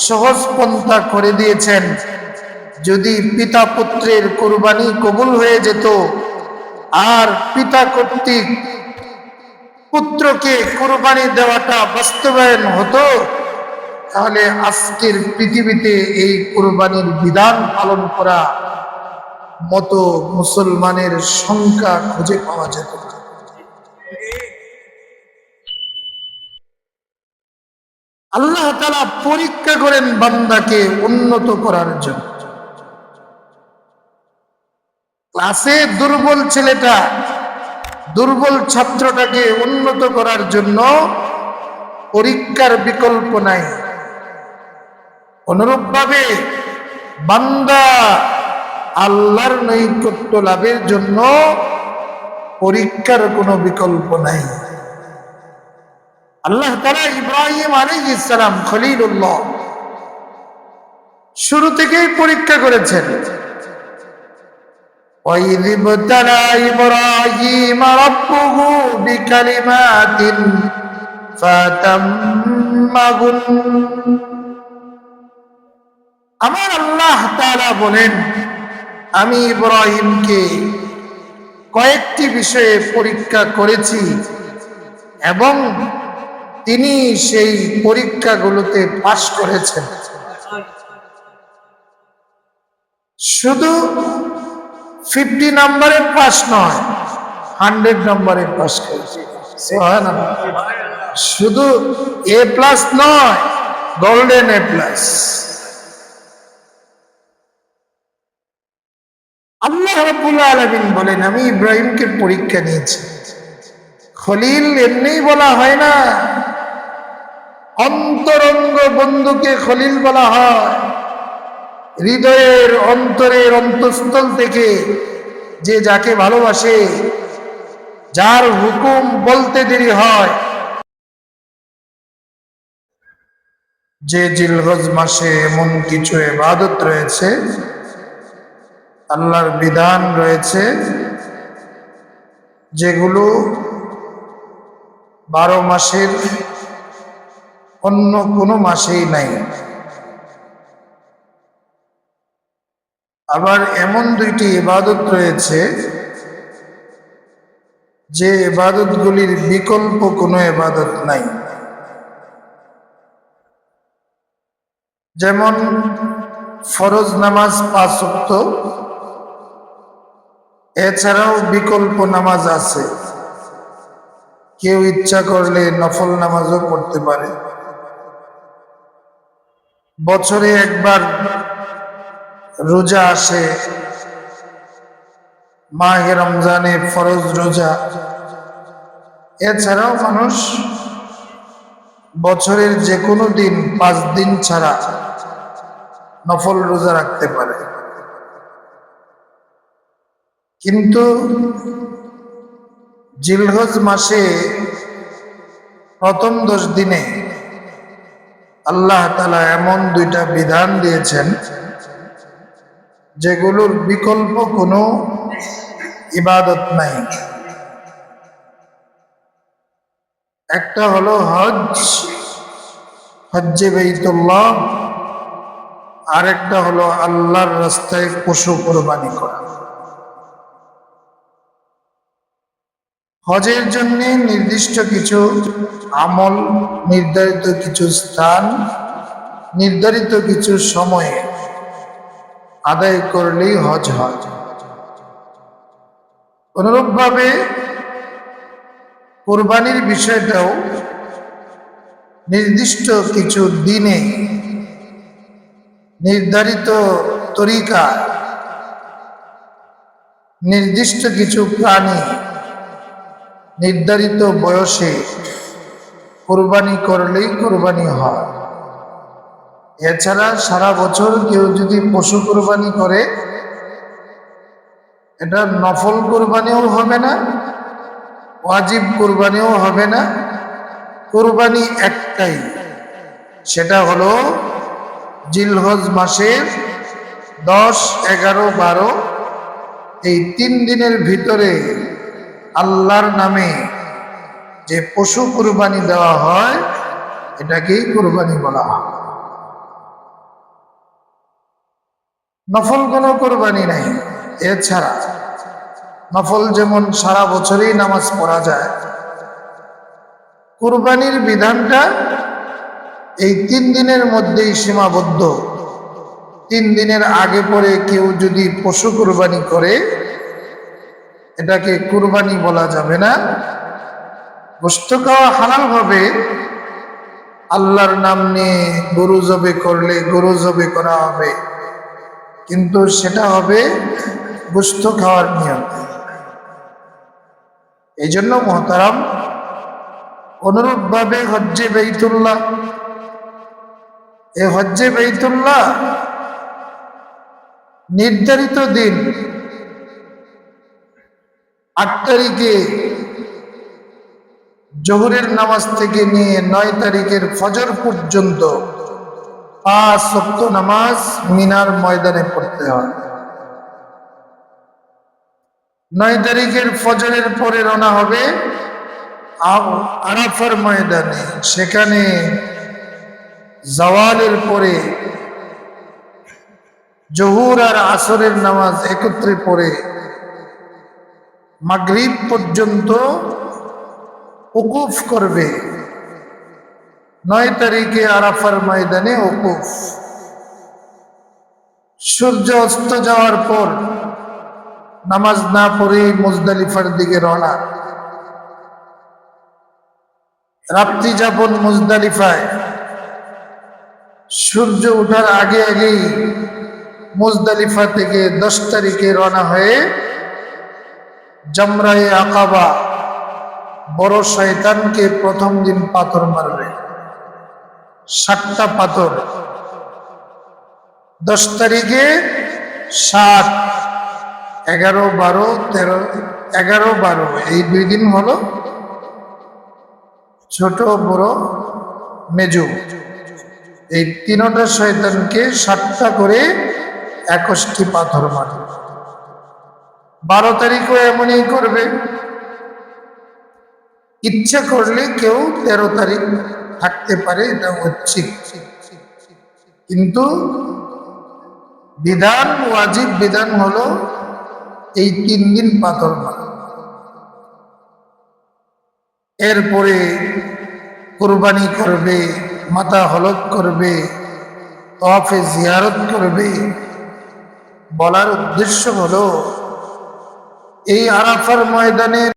সহজ পন্থা করে দিয়েছেন। যদি পিতা পুত্রের কুরবানি কবুল হয়ে যেত আর পিতা কর্তৃক পুত্রকে কুরবানি দেওয়াটা বাস্তবায়ন হতো, তাহলে আজকের পৃথিবীতে এই কুরবানির বিধান পালন করা মতো মুসলমানের সংখ্যা খুঁজে পাওয়া যেত না। আল্লাহ তাআলা পরীক্ষা করেন বান্দাকে উন্নত করার জন্য। ক্লাসে দুর্বল ছেলেটা, দুর্বল ছাত্রটাকে উন্নত করার জন্য পরীক্ষার বিকল্প নাই। অনুরূপভাবে বান্দা আল্লাহর নৈকট্য লাভের জন্য পরীক্ষার কোনো বিকল্প নাই। আল্লাহ তাআলা ইব্রাহিম আলাইহিস সালাম খলিলুল্লাহ শুরু থেকেই পরীক্ষা করেছেন। وَإِذِ ابْتَلَى إِبْرَاهِيمَ رَبُّهُ بِكَلِمَاتٍ فَأَتَمَّهُنَّ। আমার আল্লাহ তাআলা বলেন, আমি ইব্রাহিমকে কয়েকটি বিষয়ে পরীক্ষা করেছি এবং তিনি সেই পরীক্ষাগুলোতে পাশ করেছেন। শুধু 50 নম্বরের পাস নয়, 100 নম্বরের পাস করেছে। সুবহানাল্লাহ। শুধু A+ নয়, গোল্ডেন A+। আল্লাহ রাব্বুল আলামিন বলেন, আমি ইব্রাহিমকে পরীক্ষা নিয়েছি। খলিল এমনি বলা হয় না, অন্তরঙ্গ বন্ধুকে খলিল বলা হয়। হৃদয়ের অন্তরের অন্তঃস্থল থেকে যে যাকে ভালোবাসে, যার হুকুম বলতে দেরি হয়। যে জিলহজ মাসে এমন কিছু ইবাদত রয়েছে, আল্লাহর বিধান রয়েছে, যেগুলো 12 মাসের অন্য কোনো মাসেই নাই। আবার এমন 2টি ইবাদত রয়েছে যে ইবাদতগুলির বিকল্প কোনো ইবাদত নাই। যেমন ফরজ নামাজ 5 ওয়াক্ত, এছাড়াও বিকল্প নামাজ আছে। কেউ ইচ্ছা করলে নফল নামাজও পড়তে পারে। বছরে একবার রোজা আসে, মাহে রমজানে ফরজ রোজা। এছাড়াও মানুষ বছরের যে কোনো দিন 5 দিন ছাড়া নফল রোজা রাখতে পারে। কিন্তু জিলহজ মাসে প্রথম 10 দিনে আল্লাহ তাআলা এমন 2টা বিধান দিয়েছেন যেগুলোর বিকল্প কোনো ইবাদত নাই। একটা হলো হজ, হজ্জে বাইতুল্লাহ, আর একটা হলো আল্লাহর রাস্তায় পশু কুরবানি করা। হজের জন্য নির্দিষ্ট কিছু আমল, নির্ধারিত কিছু স্থান, নির্ধারিত কিছু সময়ে আদায় করলেই হজ হয়। অনুরূপভাবে কুরবানির বিষয়টাও নির্দিষ্ট কিছু দিনে, নির্ধারিত তরিকা, নির্দিষ্ট কিছু প্রাণী নির্ধারিত বয়সে কুরবানি করলেই কুরবানি হয়। এছাড়া সারা বছর কেউ যদি পশু কুরবানি করে, এটা নফল কুরবানিও হবে না, ওয়াজিব কুরবানিও হবে না। কুরবানি একটাই, সেটা হলো জিলহজ মাসের 10, 11, 12 এই 3 দিনের ভিতরে আল্লাহর নামে যে পশু কুরবানি দেওয়া হয়, এটাকেই কুরবানি বলা হয়। নফল কোনো কোরবানি নাই। এছাড়া নফল যেমন সারা বছরই নামাজ পড়া যায়, কোরবানির বিধানটা এই 3 দিনের মধ্যেই সীমাবদ্ধ। 3 দিনের আগে পরে কেউ যদি পশু কোরবানি করে, এটাকে কোরবানি বলা যাবে না। গোশত খাওয়া হালাল হবে, আল্লাহর নাম নিয়ে গরু জবে করলে গরু জবে করা হবে, কিন্তু সেটা হবে গোশত খাওয়ার নিয়ম। এই জন্য মুহতারাম, অনুরূপভাবে হজ্জে বাইতুল্লাহ, এই হজ্জে বাইতুল্লাহ নির্ধারিত দিন 8 তারিখে জোহরের নামাজ থেকে নিয়ে 9 তারিখের ফজর পর্যন্ত 5 ওয়াক্ত নামাজ মিনার ময়দানে পড়তে হয়। 9 তারিখের ফজরের পরে রওনা হবে আরাফার ময়দানে। সেখানে জাওয়ালের পরে জোহর আর আসরের নামাজ একত্রে পড়ে মাগরিব পর্যন্ত উকুফ করবে। 9 তারিখে আরাফার ময়দানে উকুফ। সূর্য অস্ত যাওয়ার পর নামাজ না পড়ে মুজদালিফার দিকে রওনা। রাত্রি যাপন মুজদালিফায়। সূর্য ওঠার আগে আগেই মুজদালিফা থেকে 10 তারিখে রওনা হয়ে জামরায়ে আকাবা, বড় শয়তানকে প্রথম দিন পাথর মারবে, 7টা পাথর। 10 তারিখে 7, 11, 12, 13, 11, 12 এই 2 দিন হলো ছোট বড় মেজু। এই 3টা শয়তানকে 7টা করে 21টি পাথর মারবে। 12 তারিখও এমনই করবে। ইচ্ছা করলে কেউ 13 তারিখ থাকতে পারে, এটা ঐচ্ছিক, কিন্তু বিধান, ওয়াজিব বিধান হলো এই 3 দিন পাথর মারা। এরপরে কুরবানি করবে, মাথা হলক করবে, তওয়াফে জিয়ারত করবে। বলার উদ্দেশ্য হলো এই আরাফার ময়দানে